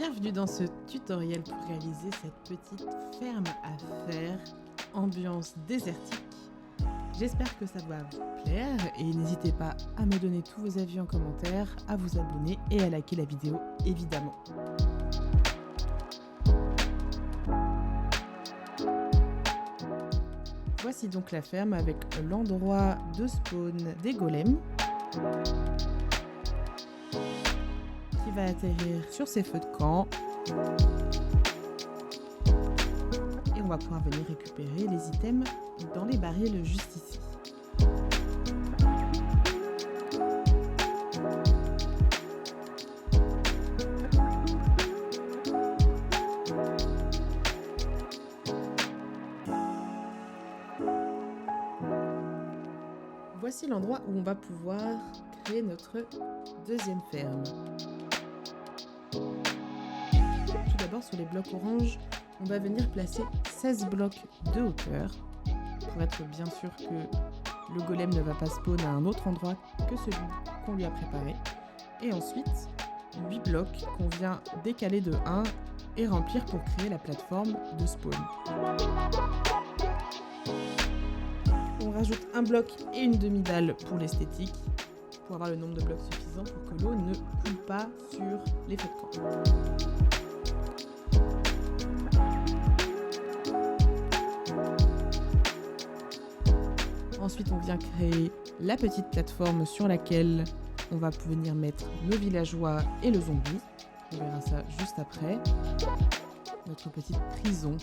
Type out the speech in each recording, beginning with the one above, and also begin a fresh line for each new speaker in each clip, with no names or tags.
Bienvenue dans ce tutoriel pour réaliser cette petite ferme à faire, ambiance désertique. J'espère que ça va vous plaire et n'hésitez pas à me donner tous vos avis en commentaire, à vous abonner et à liker la vidéo évidemment. Voici donc la ferme avec l'endroit de spawn des golems qui va atterrir sur ces feux de camp et on va pouvoir venir récupérer les items dans les barils juste ici. Voici l'endroit où on va pouvoir créer notre deuxième ferme. Tout d'abord, sur les blocs orange, on va venir placer 16 blocs de hauteur pour être bien sûr que le golem ne va pas spawn à un autre endroit que celui qu'on lui a préparé. Et ensuite, 8 blocs qu'on vient décaler de 1 et remplir pour créer la plateforme de spawn. On rajoute un bloc et une demi-dalle pour l'esthétique, pour avoir le nombre de blocs suffisant pour que l'eau ne coule pas sur les feux de camp. Ensuite, on vient créer la petite plateforme sur laquelle on va venir mettre nos villageois et le zombie. On verra ça juste après. Notre petite prison.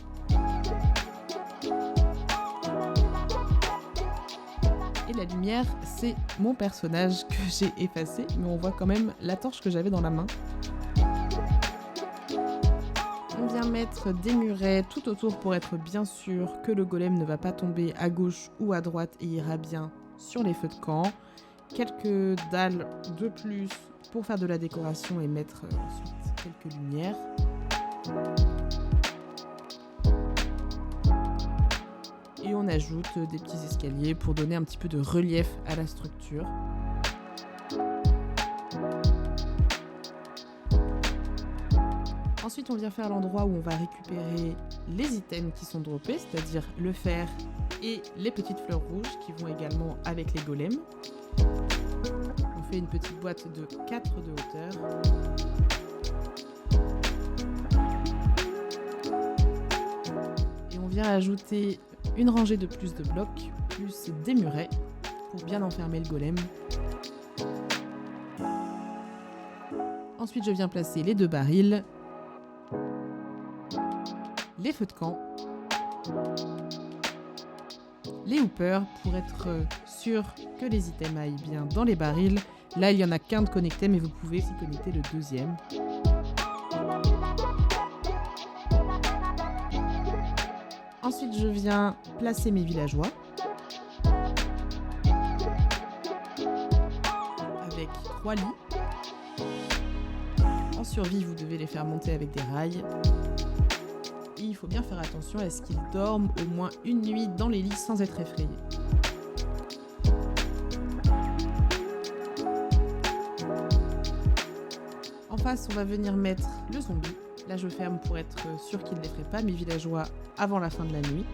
Et la lumière, c'est mon personnage que j'ai effacé, mais on voit quand même la torche que j'avais dans la main. On vient mettre des murets tout autour pour être bien sûr que le golem ne va pas tomber à gauche ou à droite et ira bien sur les feux de camp. Quelques dalles de plus pour faire de la décoration et mettre ensuite quelques lumières. Et on ajoute des petits escaliers pour donner un petit peu de relief à la structure. Ensuite, on vient faire l'endroit où on va récupérer les items qui sont droppés, c'est-à-dire le fer et les petites fleurs rouges qui vont également avec les golems. On fait une petite boîte de 4 de hauteur. Et on vient ajouter une rangée de plus de blocs, plus des murets pour bien enfermer le golem. Ensuite, je viens placer les 2 barils, les feux de camp, les hoopers pour être sûr que les items aillent bien dans les barils. Là, il n'y en a qu'un de connecté, mais vous pouvez aussi connecter le deuxième. Ensuite, je viens placer mes villageois avec 3 lits. En survie, vous devez les faire monter avec des rails. Et il faut bien faire attention à ce qu'ils dorment au moins une nuit dans les lits sans être effrayés. En face, on va venir mettre le zombie. Là, je ferme pour être sûr qu'il n'effraie pas mes villageois avant la fin de la nuit.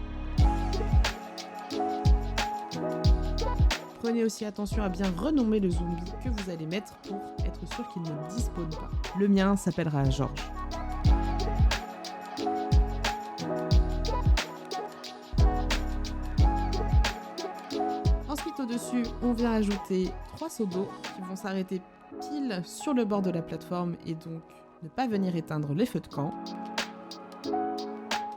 Prenez aussi attention à bien renommer le zombie que vous allez mettre pour être sûr qu'il ne despawn pas. Le mien s'appellera Georges. Ensuite, au-dessus, on vient ajouter 3 seaux d'eau qui vont s'arrêter pile sur le bord de la plateforme et donc ne pas venir éteindre les feux de camp.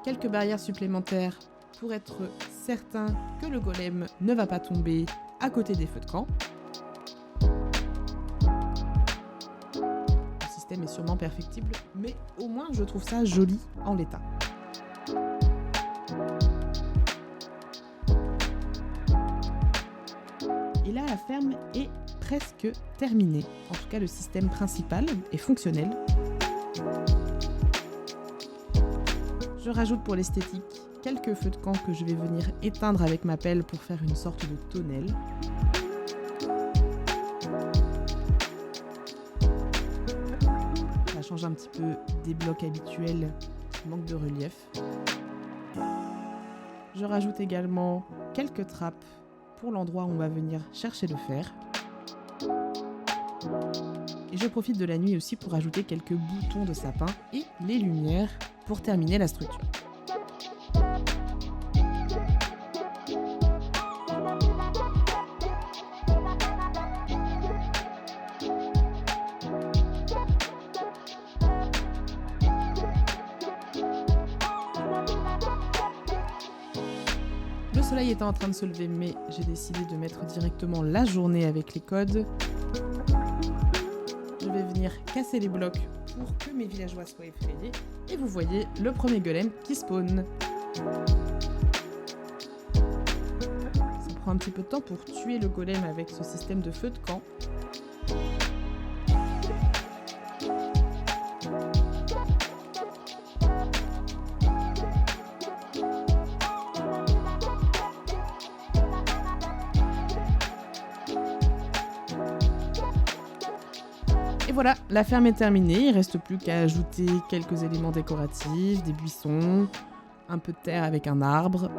Quelques barrières supplémentaires pour être certain que le golem ne va pas tomber à côté des feux de camp. Le système est sûrement perfectible, mais au moins je trouve ça joli en l'état. Et là, la ferme est presque terminée. En tout cas, le système principal est fonctionnel. Je rajoute pour l'esthétique quelques feux de camp que je vais venir éteindre avec ma pelle pour faire une sorte de tonnelle. change un petit peu des blocs habituels qui manquent de relief. Je rajoute également quelques trappes pour l'endroit où on va venir chercher le fer. Et je profite de la nuit aussi pour ajouter quelques boutons de sapin et les lumières pour terminer la structure. Le soleil était en train de se lever, mais j'ai décidé de mettre directement la journée avec les codes. Je vais venir casser les blocs pour que mes villageois soient effrayés. Et vous voyez le premier golem qui spawn. Ça prend un petit peu de temps pour tuer le golem avec ce système de feu de camp. Et voilà, la ferme est terminée, il ne reste plus qu'à ajouter quelques éléments décoratifs, des buissons, un peu de terre avec un arbre.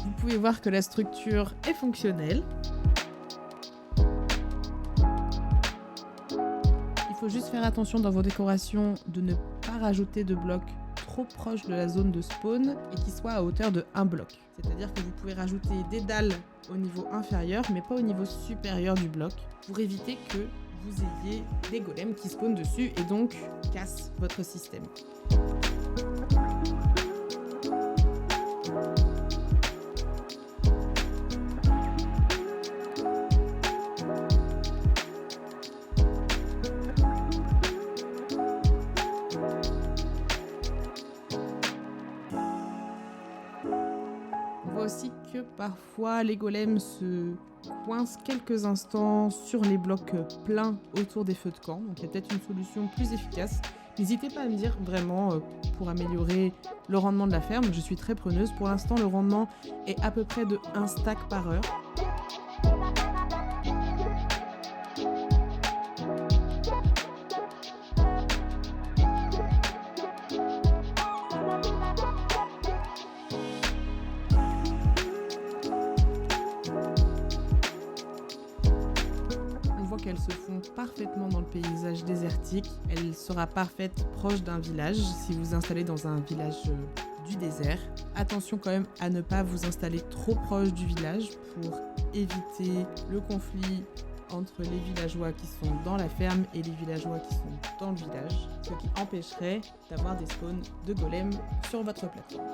Vous pouvez voir que la structure est fonctionnelle. Il faut juste faire attention dans vos décorations de ne pas rajouter de blocs trop proche de la zone de spawn et qui soit à hauteur de 1 bloc. C'est-à-dire que vous pouvez rajouter des dalles au niveau inférieur mais pas au niveau supérieur du bloc pour éviter que vous ayez des golems qui spawnent dessus et donc cassent votre système. On voit aussi que parfois les golems se coincent quelques instants sur les blocs pleins autour des feux de camp. Donc il y a peut-être une solution plus efficace. N'hésitez pas à me dire vraiment pour améliorer le rendement de la ferme. Je suis très preneuse. Pour l'instant, le rendement est à peu près de 1 stack par heure. Qu'elles se font parfaitement dans le paysage désertique. Elle sera parfaite proche d'un village si vous installez dans un village du désert. Attention quand même à ne pas vous installer trop proche du village pour éviter le conflit entre les villageois qui sont dans la ferme et les villageois qui sont dans le village, ce qui empêcherait d'avoir des spawns de golems sur votre plateforme.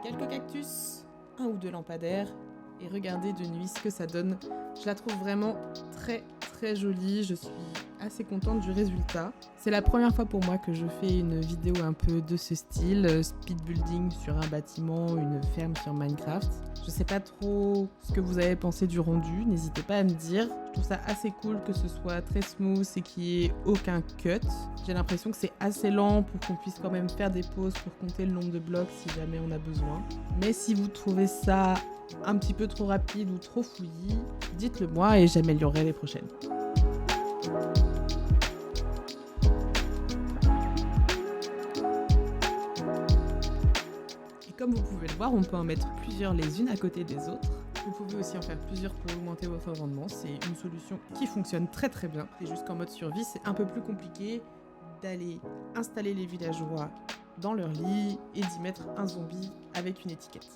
Quelques cactus, 1 ou 2 lampadaires et regardez de nuit ce que ça donne. Je la trouve vraiment très jolie, je suis assez contente du résultat. C'est la première fois pour moi que je fais une vidéo un peu de ce style, speed building sur un bâtiment, une ferme sur Minecraft. Je sais pas trop ce que vous avez pensé du rendu, n'hésitez pas à me dire. Je trouve ça assez cool que ce soit très smooth et qu'il n'y ait aucun cut. J'ai l'impression que c'est assez lent pour qu'on puisse quand même faire des pauses pour compter le nombre de blocs si jamais on a besoin. Mais si vous trouvez ça un petit peu trop rapide ou trop fouillis, dites-le moi et j'améliorerai les prochaines. Comme vous pouvez le voir, on peut en mettre plusieurs les unes à côté des autres. Vous pouvez aussi en faire plusieurs pour augmenter votre rendement. C'est une solution qui fonctionne très bien. C'est juste qu'en mode survie, c'est un peu plus compliqué d'aller installer les villageois dans leur lit et d'y mettre un zombie avec une étiquette.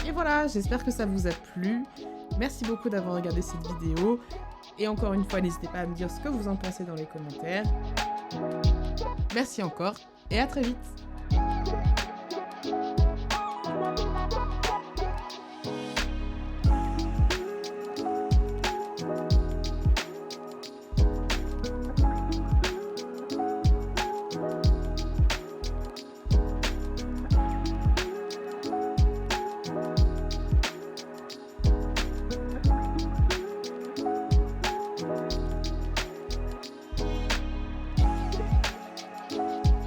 Et voilà, j'espère que ça vous a plu. Merci beaucoup d'avoir regardé cette vidéo. Et encore une fois, n'hésitez pas à me dire ce que vous en pensez dans les commentaires. Merci encore et à très vite.